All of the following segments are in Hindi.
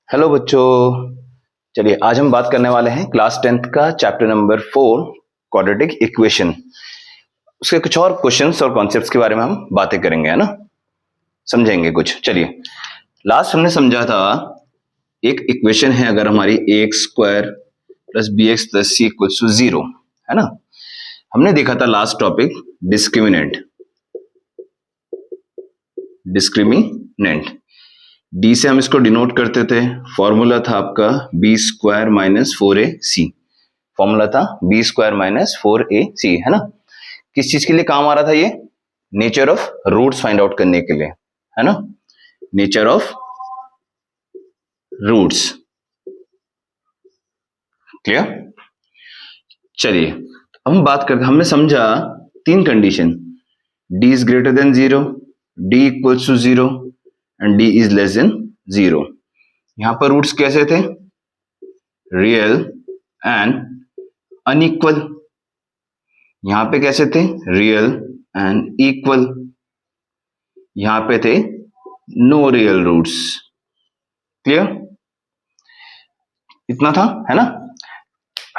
हेलो बच्चों। चलिए आज हम बात करने वाले हैं क्लास 10th का चैप्टर नंबर 4 क्वाड्रेटिक इक्वेशन। उसके कुछ और क्वेश्चंस और कॉन्सेप्ट्स के बारे में हम बातें करेंगे, है ना, समझेंगे कुछ। चलिए, लास्ट हमने समझा था एक इक्वेशन है अगर हमारी ax square plus bx plus c equals to 0, है ना। हमने देखा था लास्ट टॉपिक डिस्क्रिमिनेंट डी से हम इसको डिनोट करते थे। फॉर्मूला था आपका B square minus 4ac। Formula था बी स्क्वायर माइनस 4ac, है ना। किस चीज के लिए काम आ रहा था ये? Nature of roots find out करने के लिए, है ना। Nature of roots, clear. चलिए हम बात करते, हमने समझा तीन condition, D is greater than 0, D equals to 0 and D is less than 0। यहां पर रूट्स कैसे थे? Real and unequal. यहां पे कैसे थे? Real and equal. यहां पे थे नो रियल रूट्स। क्लियर, इतना था, है ना।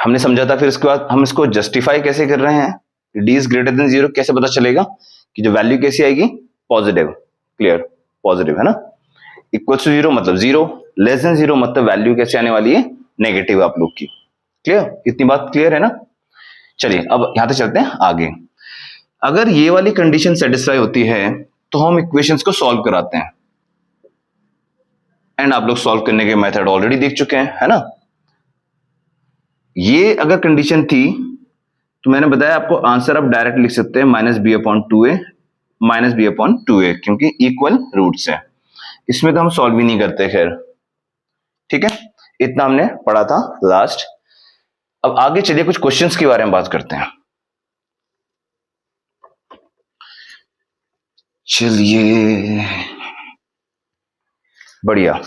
हमने समझा था। फिर उसके बाद हम इसको जस्टिफाई कैसे कर रहे हैं? डी इज ग्रेटर देन 0 कैसे पता चलेगा कि जो वैल्यू कैसी आएगी? पॉजिटिव। क्लियर, पॉजिटिव, है ना। इक्वल टू 0 मतलब 0, लेस देन 0 मतलब वैल्यू कैसे आने वाली है? नेगेटिव आप लोग की। क्लियर, इतनी बात क्लियर है ना। चलिए अब यहां से चलते हैं आगे। अगर ये वाली कंडीशन सेटिस्फाई होती है तो हम इक्वेशंस को सॉल्व कराते हैं, एंड आप लोग सॉल्व करने के मेथड ऑलरेडी देख चुके हैं, है ना। ये अगर कंडीशन थी तो मैंने बताया आपको आंसर आप डायरेक्ट लिख सकते हैं -b/2a माइनस b/2a, क्योंकि इक्वल रूट्स है। इसमें तो हम सॉल्व भी नहीं करते, खैर ठीक है। इतना हमने पढ़ा था लास्ट। अब आगे चलिए कुछ क्वेश्चंस के बारे में बात करते हैं। चलिए बढ़िया।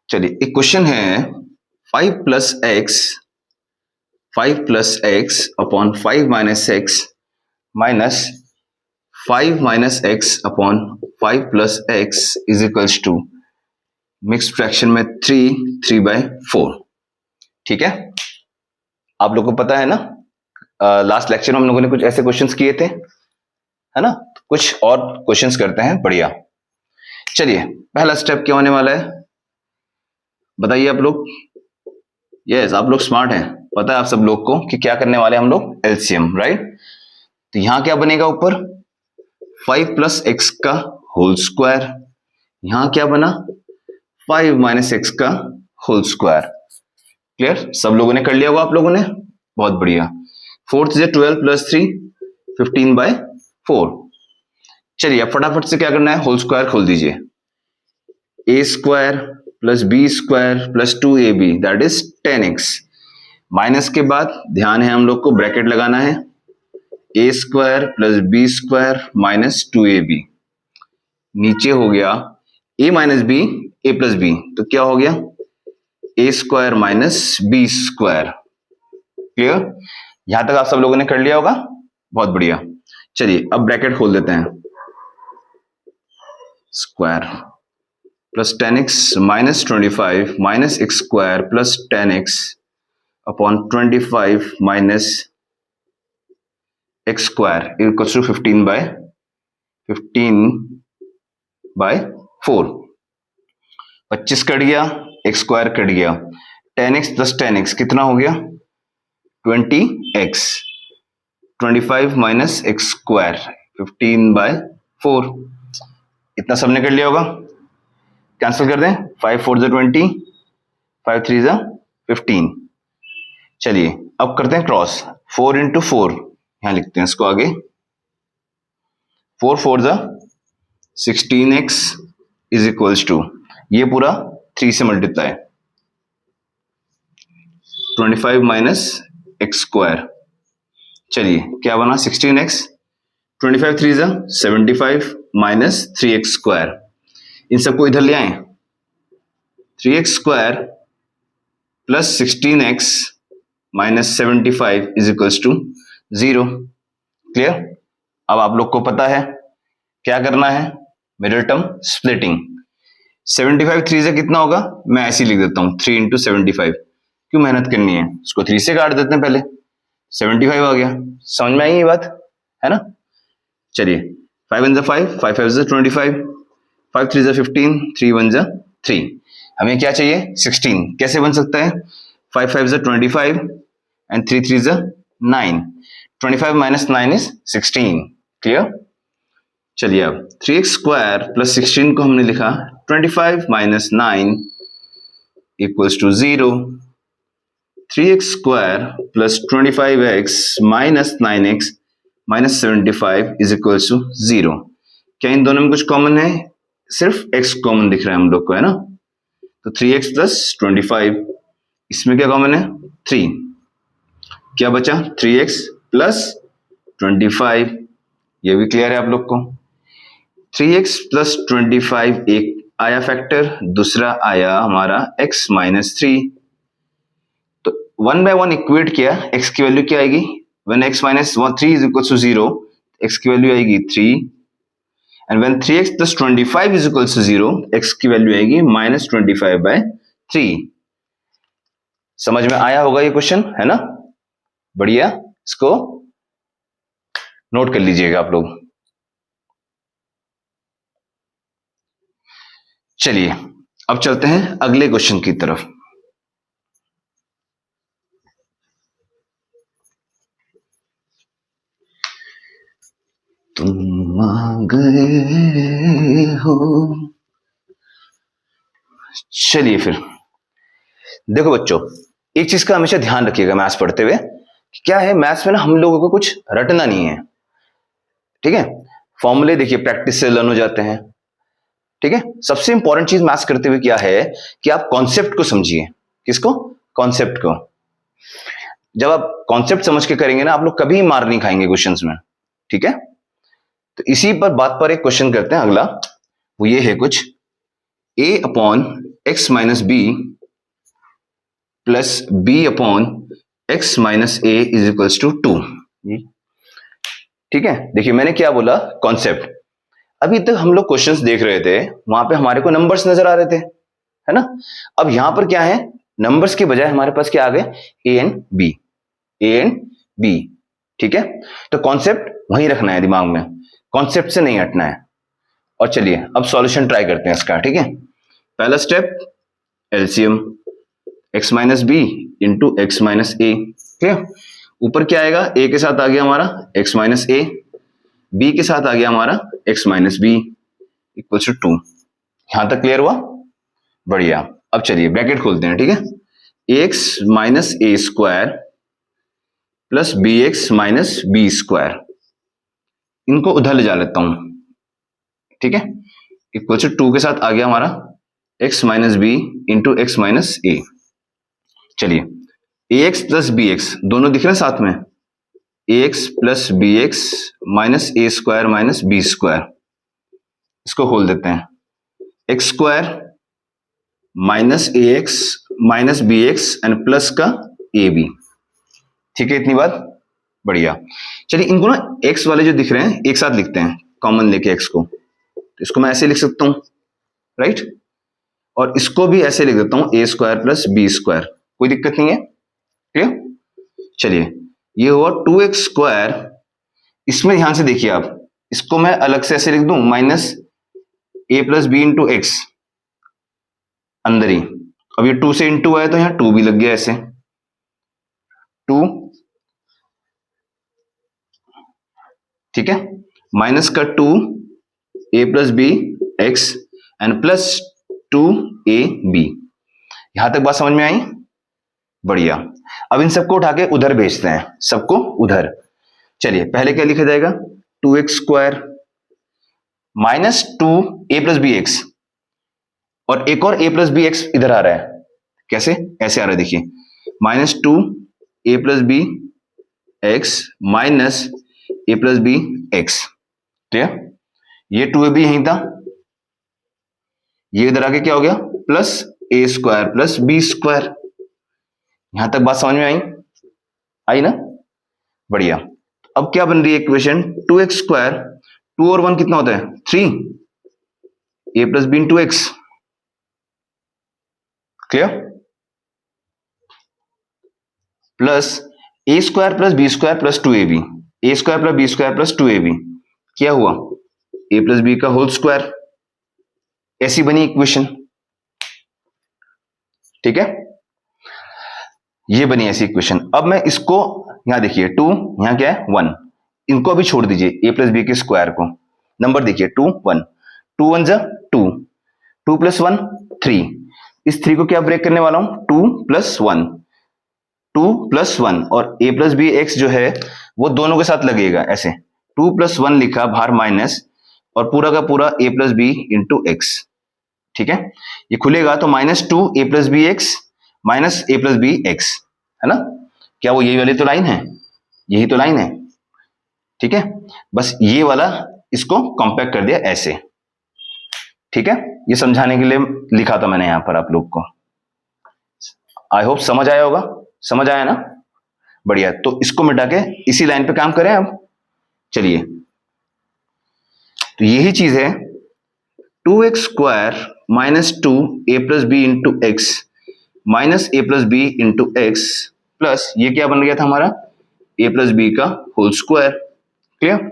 चलिए एक क्वेश्चन है 5 plus X upon 5 minus X minus 5 minus X upon 5 plus X is equals to mix fraction में 3/4। ठीक है, आप लोगों को पता है ना, लास्ट लेक्चर में हम लोगों ने कुछ ऐसे क्वेश्चंस किए थे, है ना। कुछ और क्वेश्चंस करते हैं, बढ़िया। चलिए पहला स्टेप क्या होने वाला है बताइए आप लोग। यस, आप लोग स्मार्ट हैं, पता है आप सब लोग को कि क्या करने वाले हैं हम लोग? LCM, right. तो यहां क्या बनेगा? ऊपर 5 प्लस एक्स का होल स्क्वायर, यहां क्या बना? 5 माइनस एक्स का होल स्क्वायर। क्लियर, सब लोगों ने कर लिया होगा आप लोगों ने, बहुत बढ़िया। 4 से 12 प्लस 3 15/4। चलिए अब फटाफट से क्या करना है? होल स्क्वायर खोल दीजिए। A square plus B square plus 2ab that is 10x। Minus के बाद ध्यान है हम लोग को ब्रैकेट लगाना है। A square plus B square minus 2ab, नीचे हो गया a minus B A plus B, तो क्या हो गया? A square minus B square. Clear, यहां तक आप सब लोगों ने कर लिया होगा, बहुत बढ़िया। चलिए अब ब्रैकेट खोल देते हैं। Square plus 10x minus 25 minus X square plus 10x upon 25 minus X square equals to 15/4। 25 cut गया, एक्स स्क्वायर कट गया, 10x प्लस 10x कितना हो गया? 20x। 25 minus X square 15/4। इतना सबने कर लिया होगा, कैंसिल कर दें। 5 4 20, 5 3 15। चलिए अब करते हैं क्रॉस। 4 इंटू 4, यहां लिखते हैं इसको आगे। 4 4 16x इज इक्वल्स टू, ये पूरा 3 से मल्टीप्लाई, 25 माइनस एक्स स्क्वायर। चलिए क्या बना? 16x। 25 3 75 माइनस 3x स्क्वायर, इन सबको इधर ले आए। 3x square plus 16x minus 75 is equals to 0। Clear, अब आप लोग को पता है क्या करना है? Middle term splitting. 75 3 से कितना होगा, मैं ऐसे ही लिख देता हूँ 3 इंटू 75। क्यों मेहनत करनी है, उसको 3 से काट देते हैं पहले, 75 आ गया। समझ में आई ये बात है ना। चलिए 5 1 5, 5 5 25, 5 3 15, 3 1 3। हमें क्या चाहिए 16। कैसे बन सकता है, 5 5 25 एंड 3 3 9। 25 minus 9 is 16। क्लियर। चलिए अब 3x स्क्वायर प्लस 16 को हमने लिखा 25 minus 9 equals to 0। 3x square plus 25x minus 9x minus 75 is equals to 0। क्या इन दोनों में कुछ कॉमन है, सिर्फ x कॉमन दिख रहा है हम लोग को, है ना। तो 3x प्लस 25, इसमें क्या कॉमन है 3, क्या बचा 3x प्लस 25। ये भी क्लियर है आप लोग को। 3x प्लस 25 एक आया फैक्टर, दूसरा आया हमारा x माइनस 3। तो 1 बाय 1 इक्वेट किया, x की वैल्यू क्या आएगी, when x minus 3 is equal to 0, x की वैल्यू आएगी 3, and when 3x plus 25 is equal to 0, x की वैल्यू आएगी माइनस 25 बाय 3। समझ में आया होगा ये क्वेश्चन, है ना। बढ़िया, इसको नोट कर लीजिएगा आप लोग। चलिए अब चलते हैं अगले क्वेश्चन की तरफ। तुम आ गए हो। चलिए फिर देखो बच्चों, एक चीज का हमेशा ध्यान रखिएगा मैथ्स पढ़ते हुए, क्या है मैथ्स में ना हम लोगों को कुछ रटना नहीं है, ठीक है। फॉर्मूले देखिए प्रैक्टिस से लर्न हो जाते हैं, ठीक है। सबसे इंपॉर्टेंट चीज मैथ्स करते हुए क्या है कि आप कॉन्सेप्ट को समझिए। किसको, कॉन्सेप्ट को। जब आप कॉन्सेप्ट समझ के करेंगे ना, आप लोग कभी मार नहीं खाएंगे क्वेश्चंस में, ठीक है। तो इसी पर बात पर एक क्वेश्चन करते हैं अगला, वो ये है कुछ a upon X minus B plus B upon X minus A is equals to 2। ठीक है, देखिए मैंने क्या बोला, कॉन्सेप्ट। अभी तक हम लोग क्वेश्चंस देख रहे थे, वहां पे हमारे को नंबर्स नजर आ रहे थे, है ना। अब यहां पर क्या है, नंबर्स के बजाय हमारे पास क्या आ गए, A and B, A and B, ठीक है। तो कॉन्सेप्ट वहीं रखना है दिमाग में, कॉन्सेप्ट से नहीं हटना है। और चलिए अब सॉल्यूशन ट्राई करते हैं इसका, ठीक है। पहला step LCM, X minus B into X minus A, ठीक है। ऊपर क्या आएगा, ए के साथ आ गया हमारा एक्स माइनस ए, बी के साथ आ गया हमारा X minus B equal to 2। यहां तक क्लियर हुआ, बढ़िया। अब चलिए ब्रैकेट खोलते हैं, ठीक है। X minus A square plus B X minus B square, इनको उधर ले जा लेता हूं, ठीक है। इक्वल टू 2 के साथ आ गया हमारा X minus B into X minus A. चलिए A X plus B X दोनों दिख रहे हैं साथ में, A X plus B X minus A square minus B square, इसको खोल देते हैं। X square minus A X minus B X and plus का ए बी, ठीक है। इतनी बात, बढ़िया। चलिए इनको ना एक्स वाले जो दिख रहे हैं एक साथ लिखते हैं, कॉमन लेके एक्स को, तो इसको मैं ऐसे लिख सकता हूं, राइट। और इसको भी ऐसे लिख देता हूं, ए स्क्वायर प्लस बी स्क्वायर, कोई दिक्कत नहीं है, क्लियर। चलिए ये हुआ 2x स्क्वायर। इसमें ध्यान से देखिए आप, इसको मैं अलग से ऐसे लिख दूं, minus A plus B into x अंदर ही। अब ये 2 से इंटू आया तो यहां 2 भी लग गया ऐसे, 2, ठीक है। माइनस का 2 A plus B X and plus 2 A B. यहां तक बात समझ में आई, बढ़िया। अब इन सबको उठा के उधर भेजते हैं, सबको उधर। चलिए पहले क्या लिखा जाएगा, 2x square minus 2 A plus B x, और एक और ए प्लस बी एक्स इधर आ रहा है, कैसे, ऐसे आ रहा है देखिए, minus 2 A plus B X minus A plus B x, ठीक है। ये 2 भी यहीं था, ये इधर आके क्या हो गया, plus A square plus B square. यहां तक बात समझ में आई, आई ना, बढ़िया। अब क्या बन रही है इक्वेशन, 2x स्क्वायर, 2 और 1 कितना होता है 3, A plus B into X, clear? Plus A square plus B square plus 2ab, A square plus B square plus 2ab क्या हुआ? ए प्लस बी का होल स्क्वायर। ऐसी बनी इक्वेशन, ठीक है, ये बनी ऐसी इक्वेशन। अब मैं इसको यहां देखिए 2, यहां क्या है 1, इनको अभी छोड़ दीजिए, ए प्लस बी के स्क्वायर को। नंबर देखिए 2 1, 2 1 जा 2, 2 प्लस 1 3, इस 3 को क्या ब्रेक करने वाला हूं 2 प्लस 1, 2 प्लस 1 और a प्लस बी एक्स जो है वो दोनों के साथ लगेगा ऐसे, 2 प्लस 1 लिखा बाहर माइनस और पूरा का पूरा a plus B into X, ठीक है। ये खुलेगा तो -2 a plus B X minus a plus B X, है ना। क्या वो यही वाली तो लाइन है, यही तो लाइन है, ठीक है। बस ये वाला इसको कॉम्पैक्ट कर दिया ऐसे, ठीक है। ये समझाने के लिए लिखा था मैंने यहां पर आप लोग को। आई होप समझ आया होगा, समझ आया ना, बढ़िया। तो इसको मिटा के इसी लाइन पे काम करें अब, चलिए। तो यही चीज है 2x square minus 2 a plus B into X minus A plus B into X plus ये क्या बन गया था हमारा a प्लस बी का होल स्क्वायर। क्लियर?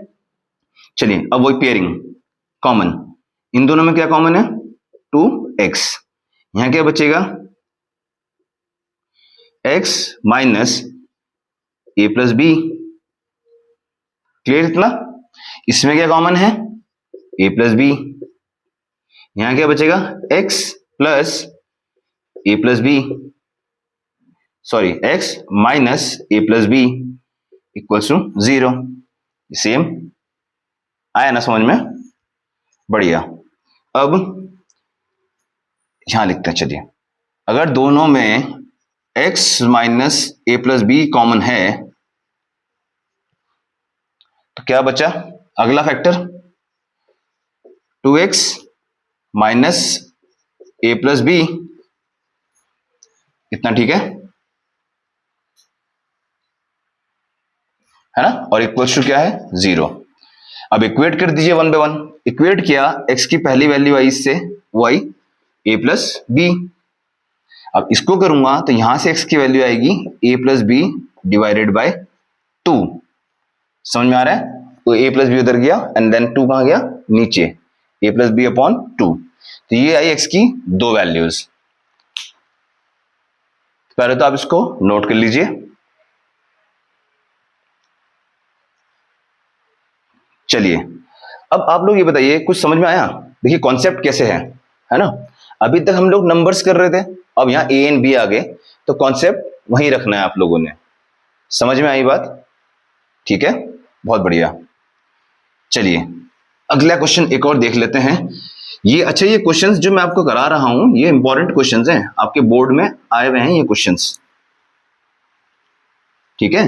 चलिए अब वही पेयरिंग कॉमन, इन दोनों में क्या कॉमन है 2x, यहां क्या बचेगा x minus A plus B. Clear इतना? इसमें क्या कॉमन है a प्लस बी, यहां क्या बचेगा x plus A plus B, sorry x minus A plus B equals to 0। Same आया ना समझ में, बढ़िया। अब यहां लिखते हैं, चलिए अगर दोनों में x minus A plus B common है तो क्या बचा अगला factor 2x minus A plus B, इतना ठीक है ना, और इक्वल्स टू क्या है 0। अब इक्वेट कर दीजिए 1 बाय 1, इक्वेट किया x की पहली वैल्यू आई इससे वो आई a प्लस बी। अब इसको करूंगा तो यहां से x की वैल्यू आएगी a plus B divided by 2, समझ में आ रहा है। तो a प्लस बी उधर गया एंड देन 2 कहां गया नीचे, a प्लस बी अपॉन 2। तो ये आई x की दो वैल्यूज। पहले तो आप इसको नोट कर लीजिए। चलिए अब आप लोग ये बताइए कुछ समझ में आया? देखिए कॉन्सेप्ट कैसे है ना। अभी तक हम लोग नंबर्स कर रहे थे, अब यहाँ a एंड b आ गए तो कॉन्सेप्ट वहीं रखना है आप लोगों ने। समझ में आई बात? ठीक है, बहुत बढ़िया। चलिए अगला क्वेश्चन एक और देख लेते हैं। ये अच्छा, ये क्वेश्चंस जो मैं आपको करा रहा हूं ये इंपॉर्टेंट क्वेश्चंस हैं, आपके बोर्ड में आए हुए हैं ये क्वेश्चंस, ठीक है।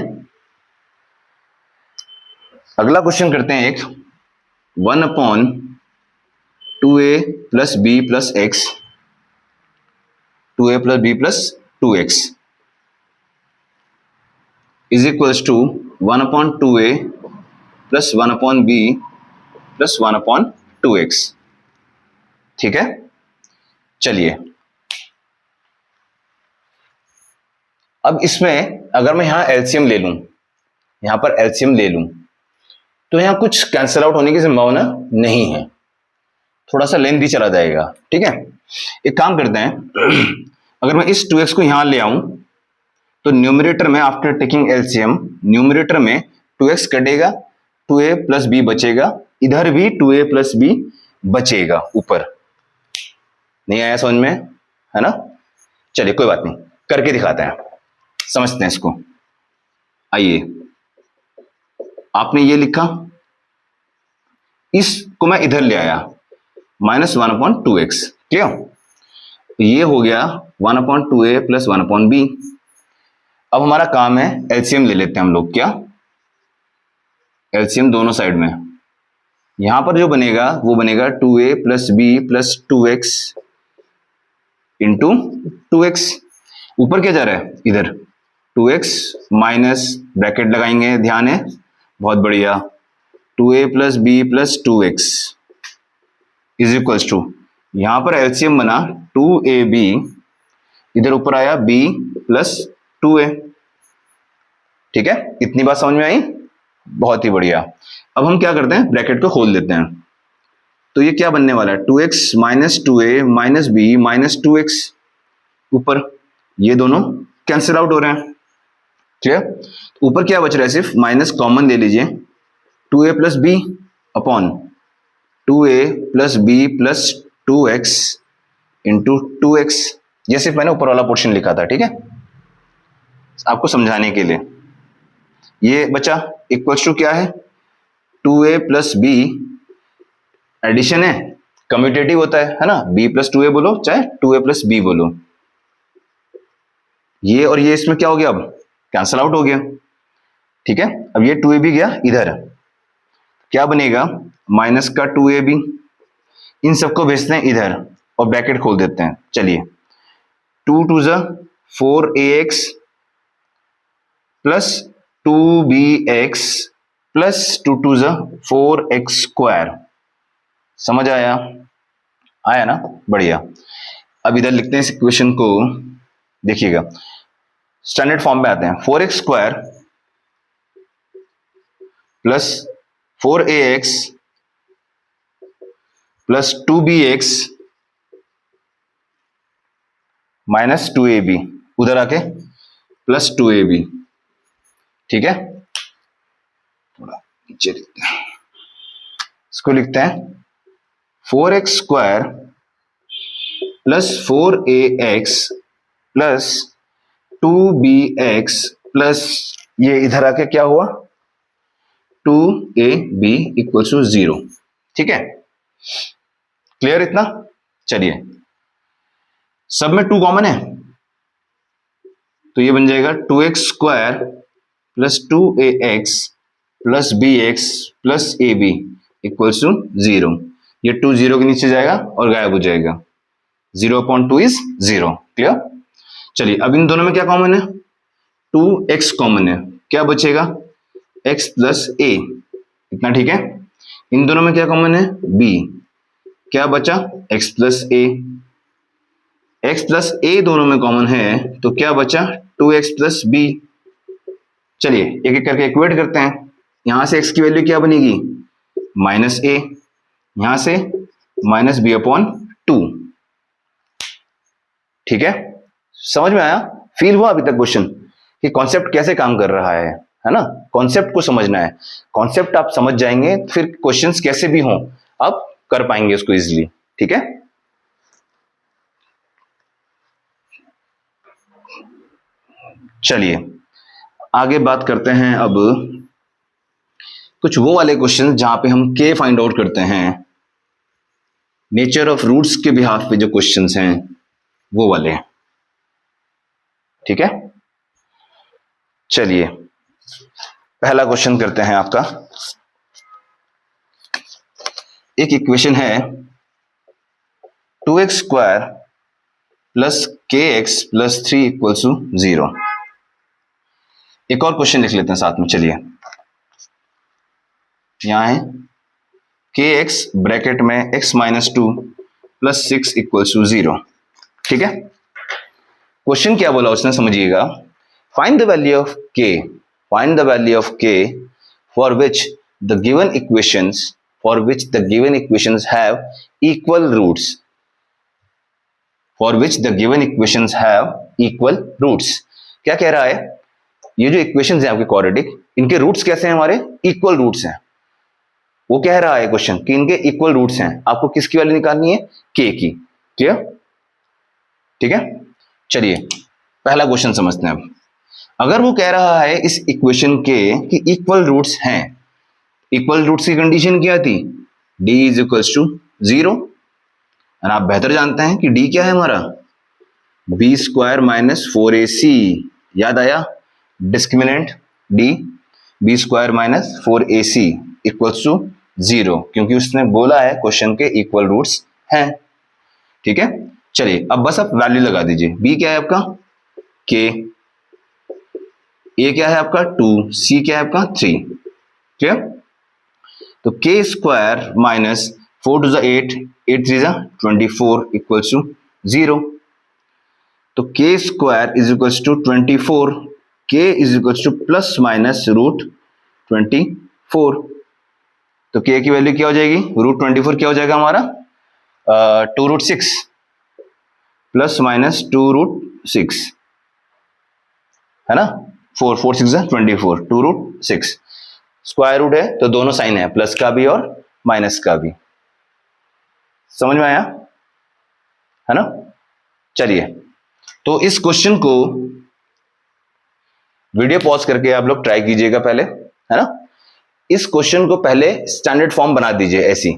अगला क्वेश्चन करते हैं एक 1 upon 2a plus B plus X, 2a plus B plus 2x is equals to 1 upon 2a plus 1 upon बी प्लस 1 अपॉन 2x, ठीक है। चलिए अब इसमें अगर मैं यहां एलसीएम ले लूं, यहां पर एलसीएम ले लूं तो यहां कुछ कैंसिल आउट होने की संभावना नहीं है, थोड़ा सा लेंथी चला जाएगा, ठीक है। एक काम करते हैं अगर मैं इस 2x को यहां ले आऊं तो न्यूमरेटर में आफ्टर टेकिंग एलसीएम न्यूमरेटर में 2x कटेगा, 2a प्लस बी बचेगा, इधर भी 2a प्लस बी बचेगा ऊपर। नहीं आया समझ में, है ना। चलिए कोई बात नहीं, करके दिखाते हैं, समझते हैं इसको। आइए आपने ये लिखा, इसको मैं इधर ले आया -1 अपॉन 2x, क्लियर। तो ये हो गया 1 upon 2a plus 1 upon B. अब हमारा काम है एलसीएम ले लेते हैं हम लोग, क्या एलसीएम दोनों साइड में। यहां पर जो बनेगा वो बनेगा 2a plus B plus 2x into 2x, ऊपर क्या जा रहा है इधर 2x माइनस ब्रैकेट लगाएंगे, ध्यान है, बहुत बढ़िया, 2a plus B plus 2x is equals to, यहां पर एलसीएम बना 2ab इधर ऊपर आया b प्लस 2a। ठीक है, इतनी बात समझ में आई? बहुत ही बढ़िया। अब हम क्या करते हैं, ब्रैकेट को खोल देते हैं। तो ये क्या बनने वाला है, 2x minus 2a minus B minus 2x। ऊपर ये दोनों कैंसिल आउट हो रहे हैं। क्लियर? ऊपर क्या बच रहा है, सिर्फ माइनस कॉमन ले लीजिए, 2a plus B upon 2a plus B plus 2x into 2x। ये सिर्फ मैंने ऊपर वाला पोर्शन लिखा था, ठीक है, आपको समझाने के लिए। ये बचा इक्वल्स टू क्या है, 2a प्लस बी, एडिशन है, कम्यूटेटिव होता है ना, b प्लस 2a बोलो चाहे 2a प्लस बी बोलो। ये और ये इसमें क्या हो गया, अब कैंसल आउट हो गया। ठीक है, अब ये 2a भी गया इधर, क्या बनेगा, माइनस का 2ab। इन सबको भेजते हैं इधर और ब्रैकेट खोल देते हैं। चलिए, 2 2 जा 4ax प्लस 2bx प्लस 2 2 जा 4x स्क्वायर। समझ आया? आया ना, बढ़िया। अब इधर लिखते हैं इस इक्वेशन को, देखिएगा स्टैंडर्ड फॉर्म में आते हैं। 4x square plus 4ax plus 2bx minus 2ab, उधर आके प्लस 2ab। ठीक है, थोड़ा नीचे लिखते हैं, इसको लिखते हैं 4x square plus 4ax plus 2bx plus ये इधर आके क्या हुआ, 2ab इक्वल टू 0। ठीक है, क्लियर इतना? चलिए, सब में 2 कॉमन है, तो ये बन जाएगा 2x square plus 2ax plus bx plus ab equals to 0। ये 2 0 के नीचे जाएगा और गायब हो जाएगा, 0/2 इज 0। क्लियर? चलिए, अब इन दोनों में क्या कॉमन है, 2x कॉमन है, क्या बचेगा, x प्लस a। इतना ठीक है। इन दोनों में क्या कॉमन है, b, क्या बचा, x plus a। x plus a दोनों में कॉमन है, तो क्या बचा, 2x प्लस b। चलिए एक एक करके इक्वेट करते हैं। यहां से x की वैल्यू क्या बनेगी, माइनस a, यहां से माइनस b अपॉन 2। ठीक है, समझ में आया? फील हुआ अभी तक क्वेश्चन कि कॉन्सेप्ट कैसे काम कर रहा है ना? कॉन्सेप्ट को समझना है, कॉन्सेप्ट आप समझ जाएंगे, फिर क्वेश्चंस कैसे भी हों आप कर पाएंगे उसको इजीली। ठीक है, चलिए आगे बात करते हैं। अब कुछ वो वाले क्वेश्चन जहां पे हम k फाइंड आउट करते हैं, नेचर ऑफ रूट्स के बिहाफ पे जो क्वेश्चंस हैं वो वाले। ठीक है, चलिए पहला क्वेश्चन करते हैं आपका। एक इक्वेशन है 2x square plus kx plus 3 equals to 0। एक और क्वेश्चन लिख लेते हैं साथ में। चलिए, यहां है kx ब्रैकेट में x minus 2 plus 6 equals to 0। ठीक है, क्वेश्चन क्या बोला उसने, समझिएगा। Find the value of k, find the value of k for which the given equations have equal roots, for which the given equations have equal roots. क्या कह रहा है, ये जो इक्वेशंस हैं आपके क्वाड्रेटिक, इनके रूट्स कैसे हैं, हमारे इक्वल रूट्स हैं। वो कह रहा है क्वेश्चन कि इनके इक्वल रूट्स हैं। आपको किसकी वैल्यू निकालनी है, k की। क्लियर? ठीक है, चलिए पहला क्वेश्चन समझते हैं। अब अगर वो कह रहा है इस इक्वेशन के कि इक्वल रूट्स हैं, इक्वल रूट्स की कंडीशन क्या थी, d इज इक्वल्स टू 0। और आप बेहतर जानते हैं कि d क्या है हमारा, b स्क्वायर माइनस 4ac। याद आया, discriminant d, b square minus 4ac equals to 0, क्योंकि उसने बोला है क्वेश्चन के इक्वल रूट्स हैं। ठीक है, चलिए अब बस आप वैल्यू लगा दीजिए। b क्या है आपका, k, a क्या है आपका 2, c क्या है आपका 3। क्लियर? तो k square minus 4 two 8, 8 3 24 equals to 0। तो K square is equals to 24, K is equals to plus minus root 24। तो के की वैल्यू क्या हो जाएगी, रूट 24 क्या हो जाएगा हमारा 2√6 प्लस माइनस 2√6 है ना, 4 6 24, 2√6 स्क्वायर रूट है तो दोनों साइन है, प्लस का भी और माइनस का भी। समझ में आया है ना। चलिए तो इस क्वेश्चन को वीडियो पॉज करके आप लोग ट्राई कीजिएगा पहले, है ना। इस क्वेश्चन को पहले स्टैंडर्ड फॉर्म बना दीजिए, ऐसी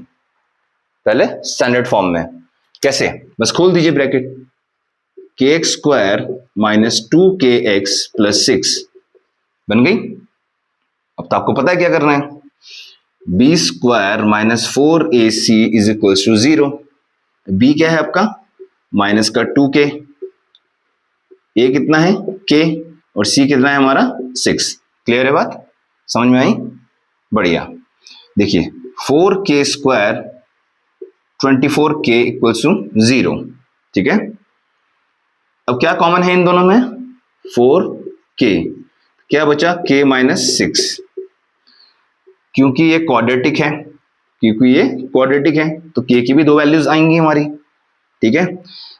पहले स्टैंडर्ड फॉर्म में। कैसे, बस खोल दीजिए ब्रैकेट, के X square minus 2kx plus 6 बन गई। अब तो आपको पता है क्या करना है, B square minus 4ac is equals to 0। B क्या है आपका, माइनस का 2k, ए कितना है k, और c कितना है हमारा 6। क्लियर है बात, समझ में आई, बढ़िया। देखिए 4k square 24k equals to 0, ठीक है। अब क्या कॉमन है इन दोनों में, 4k, क्या बचा k माइनस 6, क्योंकि ये क्वाड्रेटिक है, तो k की भी दो वैल्यूज आएंगी हमारी, ठीक है।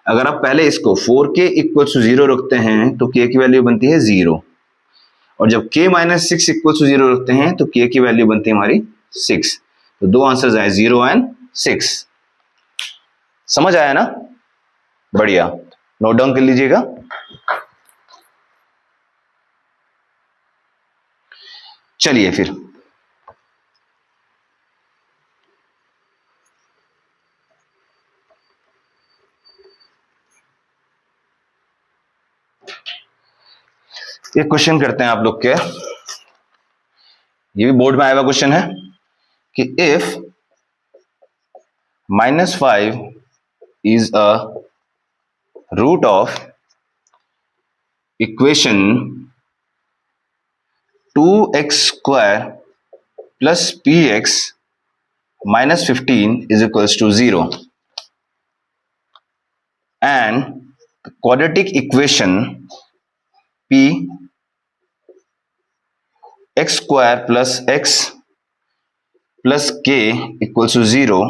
अगर आप पहले इसको 4k इक्वल्स टू 0 रखते हैं तो k की वैल्यू बनती है 0, और जब k माइनस 6 इक्वल्स टू 0 रखते हैं तो k की वैल्यू बनती है हमारी 6। तो दो आंसर्स आए 0 एंड 6। समझ आया ना, बढ़िया, नोट डाउन कर लीजिएगा। चलिए फिर एक क्वेश्चन करते हैं आप लोग के, ये भी बोर्ड में आया हुआ क्वेश्चन है कि if -5 is a root of equation 2x square plus px minus 15 is equals to 0, and the quadratic equation p x square plus x plus k equals to 0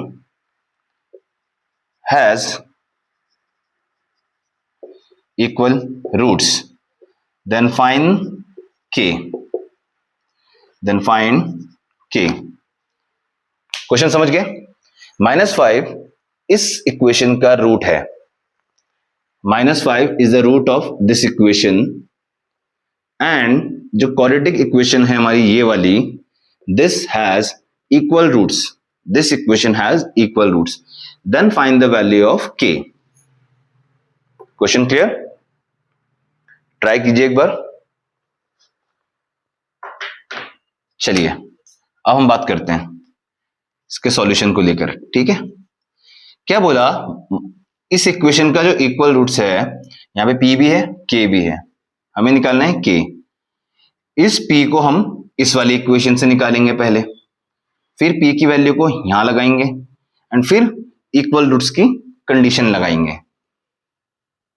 has equal roots, then find k, question समझ गए। -5 इस इक्वेशन का रूट है, -5 is the root of this equation, and जो क्वाड्रेटिक इक्वेशन है हमारी ये वाली, this has equal roots, this equation has equal roots, then find the value of k। Question clear, try कीजिए एक बार। चलिए अब हम बात करते हैं इसके सॉल्यूशन को लेकर, ठीक है। क्या बोला, इस इक्वेशन का जो इक्वल रूट्स है, यहां पे p भी है k भी है, हमें निकालना है k। इस p को हम इस वाली इक्वेशन से निकालेंगे पहले, फिर p की वैल्यू को यहां लगाएंगे, एंड फिर इक्वल रूट्स की कंडीशन लगाएंगे।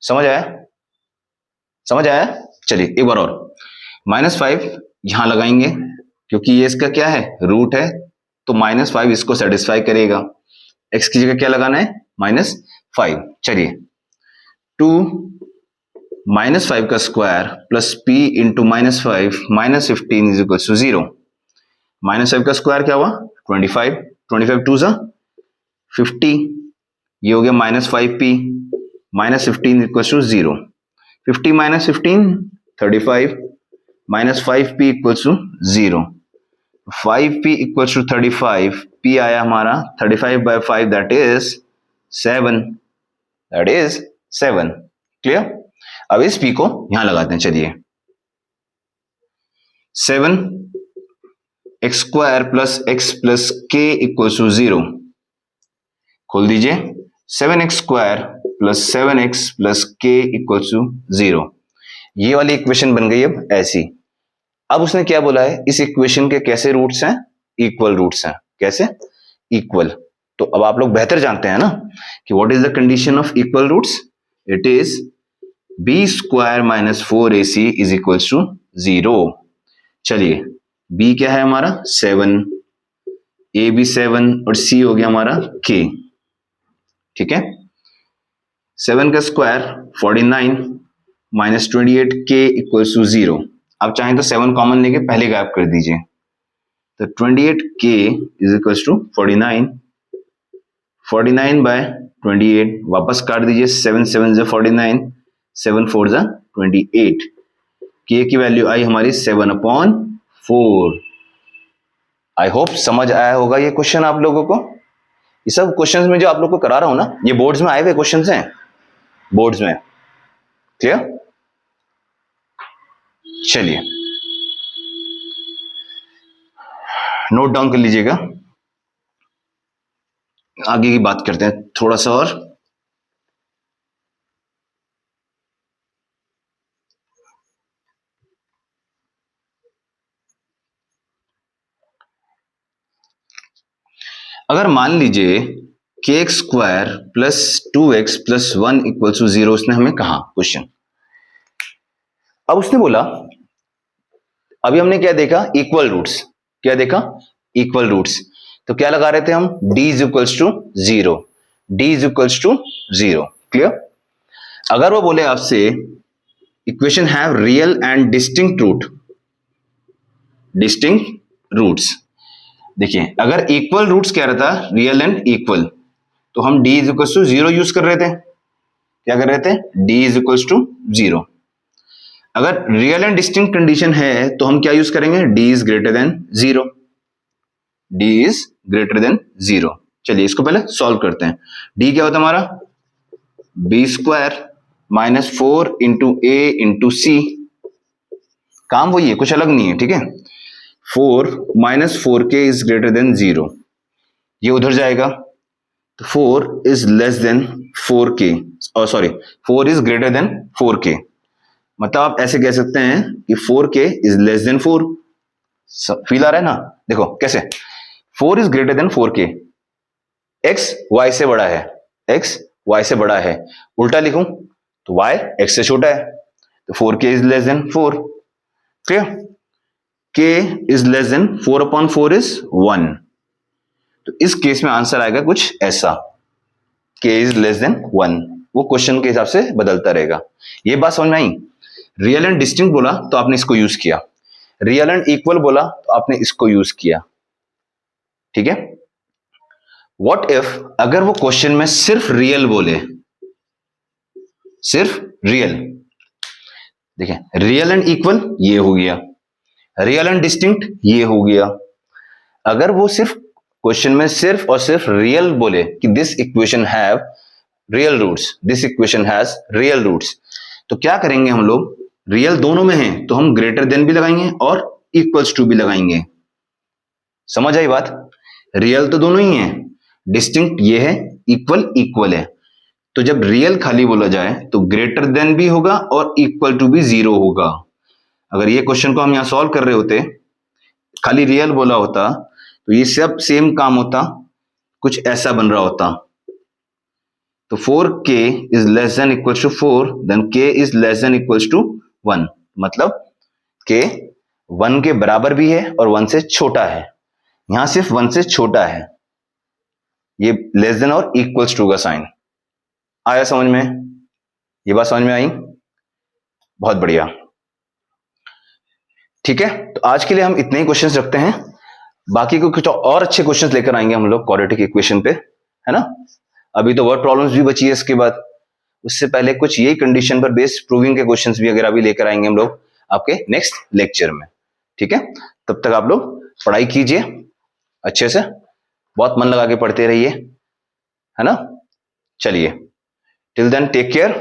समझ आया, चलिए एक बार और। -5 यहां लगाएंगे क्योंकि ये इसका क्या है, रूट है, तो -5 इसको सेटिस्फाई करेगा। x की जगह क्या लगाना है, -5। चलिए 2 -5 का स्क्वायर प्लस p इंटू -5 -15 इज इक्वल टू 0। -5 का स्क्वायर क्या हुआ 25, 25 2 सा 50, ये हो गया -5p, -15 equal to 0। 50 - 15 35, -5p equal to 0। 5p equal to 35, p आया हमारा 35/5 दैट इज 7। क्लियर, अब इस p को यहां लगाते हैं। चलिए 7x square plus x plus k equal to 0, खोल दीजिए, 7x square plus 7x plus k equal to 0। ये वाली इक्वेशन बन गई अब ऐसी। अब उसने क्या बोला है, इस इक्वेशन के कैसे रूट्स हैं, इक्वल रूट्स हैं। कैसे, इक्वल। तो अब आप लोग बेहतर जानते हैं ना कि what is the condition of equal roots, it is B square minus 4ac is equals to 0। चलिए b क्या है हमारा 7, a भी 7 और c हो गया हमारा k। ठीक है, 7 का square 49 minus 28k equals to 0। आप चाहें तो 7 कॉमन लेके पहले गायब कर दीजिए, तो 28k is equals to 49, 49 bye 28 वापस काट दीजिए, 7 7 जा 49, 7 4 जा 28। k की वैल्यू आई हमारी 7/4। आई होप समझ आया होगा ये क्वेश्चन आप लोगों को। ये सब क्वेश्चंस में जो आप लोग को करा रहा हूं ना, ये बोर्ड्स में आए हुए क्वेश्चंस हैं, बोर्ड्स में। क्लियर? चलिए नोट डाउन कर लीजिएगा, आगे की बात करते हैं थोड़ा सा और। अगर मान लीजिए के X square plus 2x plus 1 equal to 0, उसने हमें कहा क्वेश्चन। अब उसने बोला, अभी हमने क्या देखा, इक्वल रूट्स। क्या देखा? Equal roots. तो क्या लगा रहे थे हम, d is equals to 0, d is equals to 0। Clear? अगर वो बोले आपसे equation have real and distinct root, distinct roots, देखिए अगर इक्वल रूट्स कह रहा था, रियल एंड इक्वल, तो हम d is equals to 0 use कर रहे थे। क्या कर रहे थे? d is equals to 0। अगर रियल एंड डिस्टिंक्ट कंडीशन है तो हम क्या यूज करेंगे, d is greater than 0, d is greater than 0। चलिए इसको पहले सॉल्व करते हैं। d क्या होता है हमारा, b square minus 4 into a into C, काम वही है, कुछ अलग नहीं है। ठीक है, 4 minus 4k is greater than 0, ये उधर जाएगा, तो 4 इज लेस देन 4k, और sorry 4 is greater than 4k। मतलब आप ऐसे कह सकते हैं कि 4k is less than 4। Feel आ रहा है ना? देखो कैसे, 4 is greater than 4k, x y से बड़ा है, x y से बड़ा है। उल्टा लिखूं तो y x से छोटा है, तो 4k is less than 4। Clear? k is less then 4/4 is 1। तो इस केस में आंसर आएगा कुछ ऐसा, k इज लेस देन 1। वो क्वेश्चन के हिसाब से बदलता रहेगा। ये बात समझ में आई? रियल एंड डिस्टिंक्ट बोला तो आपने इसको यूज किया, रियल एंड इक्वल बोला तो आपने इसको यूज किया। ठीक है, व्हाट इफ अगर वो क्वेश्चन में सिर्फ रियल बोले, सिर्फ रियल, देखिए रियल एंड इक्वल ये हो गया, रियल एंड डिस्टिंक्ट ये हो गया। अगर वो सिर्फ क्वेश्चन में सिर्फ और सिर्फ रियल बोले कि this equation have real roots, this equation has real roots, तो क्या करेंगे हम लोग, रियल दोनों में है तो हम ग्रेटर देन भी लगाएंगे और इक्वल्स टू भी लगाएंगे। समझ आई बात? रियल तो दोनों ही है, डिस्टिंक्ट ये है, इक्वल इक्वल है। तो जब रियल खाली बोला जाए तो ग्रेटर देन भी होगा और इक्वल टू भी 0 होगा। अगर ये क्वेश्चन को हम यहां सॉल्व कर रहे होते, खाली रियल बोला होता, तो ये सब सेम काम होता, कुछ ऐसा बन रहा होता। तो 4k is less than equals to 4, then k is less than equals to 1, मतलब k 1 के बराबर भी है और 1 से छोटा है। यहां सिर्फ 1 से छोटा है, ये लेस देन और इक्वल्स टू का साइन आया समझ में? ये बात समझ में आई? बहुत बढ़िया। ठीक है, तो आज के लिए हम इतने ही क्वेश्चंस रखते हैं, बाकी को कुछ और अच्छे क्वेश्चंस लेकर आएंगे हम लोग क्वाड्रेटिक इक्वेशन पे, है ना। अभी तो वर्ड प्रॉब्लम्स भी बची है इसके बाद, उससे पहले कुछ यही कंडीशन पर बेस्ड प्रूविंग के क्वेश्चंस भी अगर अभी लेकर आएंगे हम लोग आपके नेक्स्ट लेक्चर में। ठीक है, तब तक आप लोग पढ़ाई कीजिए अच्छे से, बहुत मन लगा के पढ़ते रहिए, है ना। चलिए, टिल देन टेक केयर।